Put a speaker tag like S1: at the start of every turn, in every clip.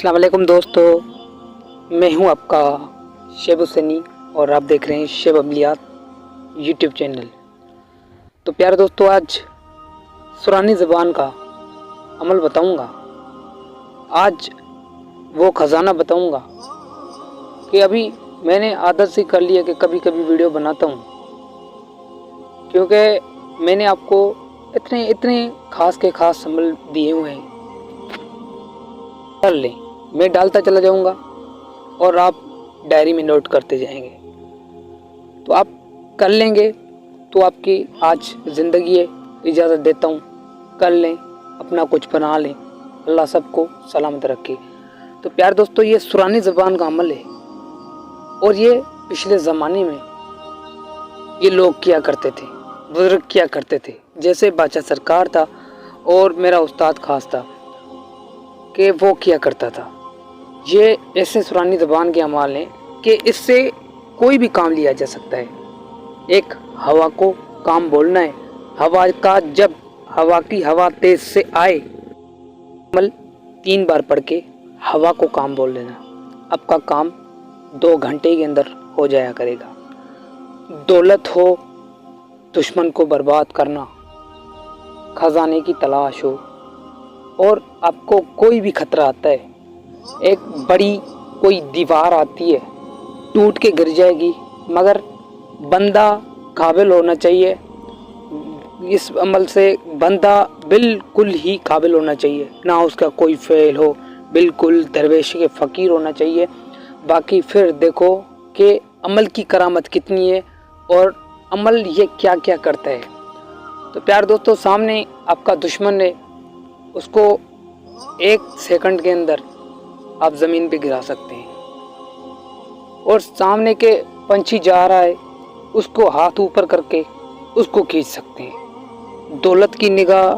S1: अस्सलाम वालेकुम दोस्तों, मैं हूं आपका शेब हुसैनी और आप देख रहे हैं शेब अमलियात यूट्यूब चैनल। तो प्यारे दोस्तों, आज सुरानी ज़बान का अमल बताऊंगा। आज वो ख़जाना बताऊंगा कि अभी मैंने आदत सी कर ली है कि कभी कभी वीडियो बनाता हूं, क्योंकि मैंने आपको इतने इतने ख़ास के ख़ास अमल दिए हुए हैं। कर लें, मैं डालता चला जाऊंगा और आप डायरी में नोट करते जाएंगे, तो आप कर लेंगे तो आपकी आज ज़िंदगी है। इजाज़त देता हूँ, कर लें, अपना कुछ बना लें। अल्लाह सबको सलामत रखे। तो प्यार दोस्तों, ये सुरानी ज़बान का अमल है और ये पिछले ज़माने में ये लोग किया करते थे, बुज़ुर्ग किया करते थे। जैसे बादशाह सरकार था और मेरा उस्ताद खास था कि वो किया करता था। ये ऐसे सुरानी ज़बान के अमाल हैं कि इससे कोई भी काम लिया जा सकता है। एक हवा को काम बोलना है, हवा का जब हवा तेज से आए, अमल 3 बार पढ़ के हवा को काम बोल लेना। आपका काम 2 घंटे के अंदर हो जाया करेगा। दौलत हो, दुश्मन को बर्बाद करना, खजाने की तलाश हो और आपको कोई भी खतरा आता है, एक बड़ी कोई दीवार आती है, टूट के गिर जाएगी, मगर बंदा काबिल होना चाहिए। इस अमल से बंदा बिल्कुल ही काबिल होना चाहिए, ना उसका कोई फेल हो, बिल्कुल दरवेश के फ़कीर होना चाहिए। बाकी फिर देखो कि अमल की करामत कितनी है और अमल ये क्या क्या करता है। तो प्यार दोस्तों, सामने आपका दुश्मन है, उसको 1 सेकंड के अंदर आप ज़मीन पे गिरा सकते हैं। और सामने के पंछी जा रहा है, उसको हाथ ऊपर करके उसको खींच सकते हैं। दौलत की निगाह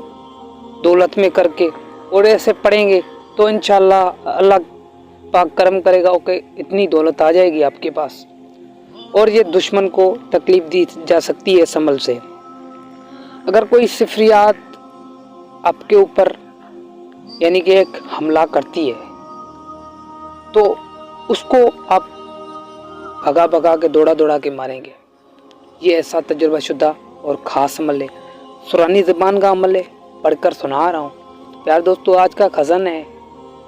S1: दौलत में करके और ऐसे पढ़ेंगे तो इंशाल्लाह अल्लाह पाक करम करेगा कि इतनी दौलत आ जाएगी आपके पास। और ये दुश्मन को तकलीफ़ दी जा सकती है इस अमल से। अगर कोई सिफरियात आपके ऊपर यानी कि एक हमला करती है, तो उसको आप भगा भगा के दौड़ा के मारेंगे। ये ऐसा तजुर्बा शुदा और ख़ास अमल है, सुरानी ज़बान का अमल है, पढ़कर सुना रहा हूँ। प्यार दोस्तों, आज का ख़ज़ाना है।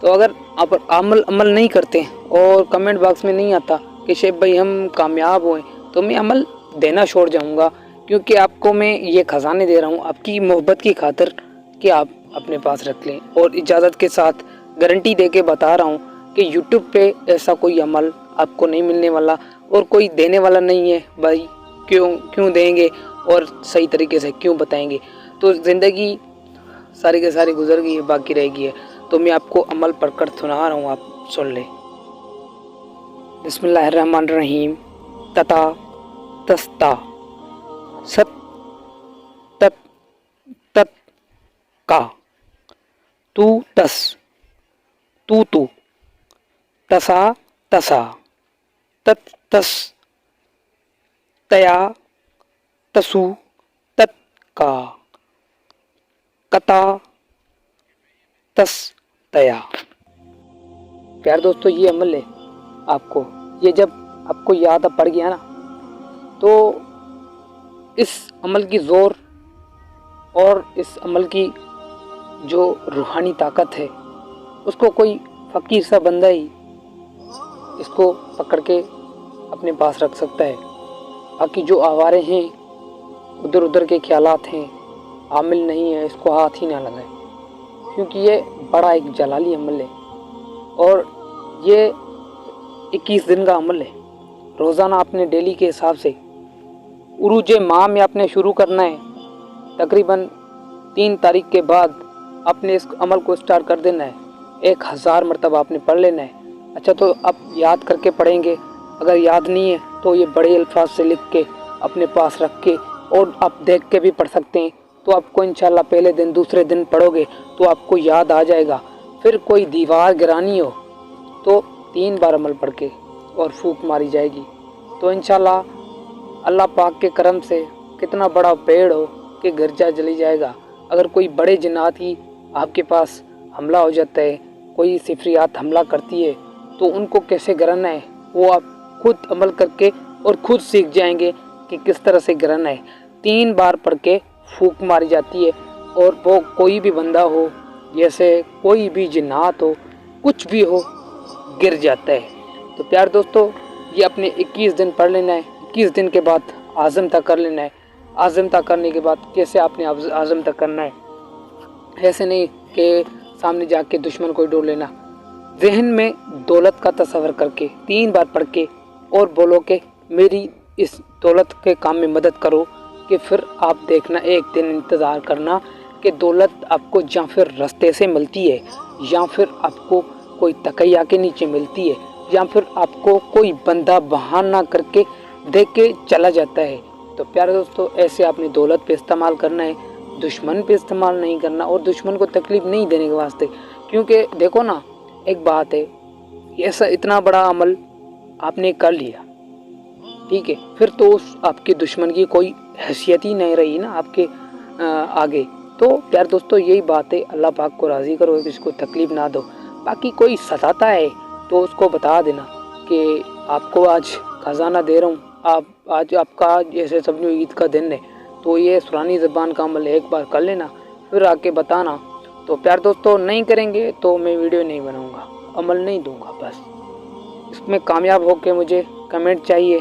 S1: तो अगर आप अमल नहीं करते और कमेंट बॉक्स में नहीं आता कि शेब भाई हम कामयाब हुए, तो मैं अमल देना छोड़ जाऊँगा, क्योंकि आपको मैं ये ख़ज़ाने दे रहा हूँ आपकी मोहब्बत की खातिर कि आप अपने पास रख लें। और इजाज़त के साथ गारंटी दे के बता रहा हूँ कि यूट्यूब पे ऐसा कोई अमल आपको नहीं मिलने वाला और कोई देने वाला नहीं है। भाई क्यों देंगे और सही तरीके से क्यों बताएंगे। तो ज़िंदगी सारी के सारी गुजर गई है, बाकी रह गई है। तो मैं आपको अमल पढ़कर सुना रहा हूँ, आप सुन लें। बिस्मिल्लाहिर्रहमानिर्रहीम। तता तस्ता सत तत तत का तू तस तू तसा तसा तत तस तया तसु तत का कता तस तया। प्यार दोस्तों, ये अमल है आपको, ये जब आपको याद पड़ गया ना, तो इस अमल की ज़ोर और इस अमल की जो रूहानी ताकत है, उसको कोई फ़कीर सा बंदा ही इसको पकड़ के अपने पास रख सकता है। बाकी जो आवारे हैं, उधर उधर के ख्यालात हैं, आमिल नहीं है, इसको हाथ ही ना लगाए, क्योंकि ये बड़ा एक जलाली अमल है और ये 21 दिन का अमल है। रोज़ाना आपने डेली के हिसाब से उरूज माह में आपने शुरू करना है। तकरीबन 3 तारीख के बाद आपने इस अमल को स्टार्ट कर देना है। 1000 मरतबा आपने पढ़ लेना है। अच्छा, तो आप याद करके पढ़ेंगे, अगर याद नहीं है तो ये बड़े अल्फाज से लिख के अपने पास रख के और आप देख के भी पढ़ सकते हैं। तो आपको इंशाल्लाह पहले दिन दूसरे दिन पढ़ोगे तो आपको याद आ जाएगा। फिर कोई दीवार गिरानी हो तो 3 बार अमल पढ़ के और फूंक मारी जाएगी, तो इंशाल्लाह अल्लाह पाक के करम से कितना बड़ा पेड़ हो कि गिरजा जली जाएगा। अगर कोई बड़े जिन्नात की आपके पास हमला हो जाता है, कोई सिफरियात हमला करती है तो उनको कैसे गिराना है वो आप खुद अमल करके और खुद सीख जाएंगे कि किस तरह से गिराना है। 3 बार पढ़ के फूंक मारी जाती है और वो कोई भी बंदा हो, जैसे कोई भी जिन्नात हो, कुछ भी हो, गिर जाता है। तो प्यार दोस्तों, ये अपने 21 दिन पढ़ लेना है। 21 दिन के बाद आज़म तक कर लेना है। आज़म तक करने के बाद कैसे आपने आज़म तक करना है, ऐसे नहीं कि सामने जाके दुश्मन को डोल लेना। जहन में दौलत का तस्वर करके 3 बार पढ़ के और बोलो कि मेरी इस दौलत के काम में मदद करो, कि फिर आप देखना एक दिन इंतज़ार करना कि दौलत आपको या फिर रास्ते से मिलती है, या फिर आपको कोई तकैया के नीचे मिलती है, या फिर आपको कोई बंदा बहाना करके दे के चला जाता है। तो प्यारे दोस्तों, ऐसे आपने दौलत पे इस्तेमाल करना है, दुश्मन पे इस्तेमाल नहीं करना, और दुश्मन को तकलीफ़ नहीं देने के वास्ते। क्योंकि देखो ना, एक बात है, ऐसा इतना बड़ा अमल आपने कर लिया, ठीक है, फिर तो उस आपके दुश्मन की कोई हैसियत ही नहीं रही ना आपके आगे। तो प्यार दोस्तों, यही बात है, अल्लाह पाक को राज़ी करो, किसी को तकलीफ़ ना दो। बाकी कोई सताता है तो उसको बता देना कि आपको आज खजाना दे रहा हूँ, आप आज आपका जैसे समझो ईद का दिन है, तो ये सुरानी ज़बान का अमल एक बार कर लेना, फिर आके बताना। तो प्यार दोस्तों, नहीं करेंगे तो मैं वीडियो नहीं बनाऊँगा, अमल नहीं दूँगा। बस इसमें कामयाब होके मुझे कमेंट चाहिए,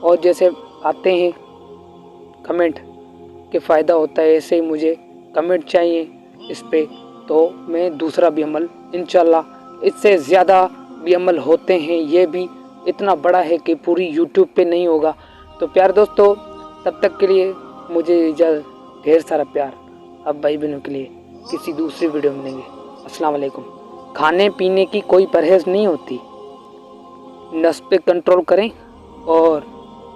S1: और जैसे आते हैं कमेंट के फ़ायदा होता है, ऐसे ही मुझे कमेंट चाहिए इस पे, तो मैं दूसरा भी अमल इंशाल्लाह, इससे ज़्यादा भी अमल होते हैं, ये भी इतना बड़ा है कि पूरी यूट्यूब पे नहीं होगा। तो प्यार दोस्तों, तब तक के लिए मुझे इजाज़त, ढेर सारा प्यार। अब भाई बहनों के लिए किसी दूसरी वीडियो में मिलेंगे। अस्सलाम वालेकुम। खाने पीने की कोई परहेज़ नहीं होती, नस पे कंट्रोल करें और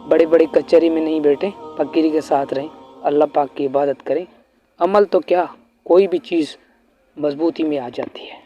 S1: बड़ी बड़ी कचहरी में नहीं बैठें, फकीरी के साथ रहें, अल्लाह पाक की इबादत करें। अमल तो क्या, कोई भी चीज़ मजबूती में आ जाती है।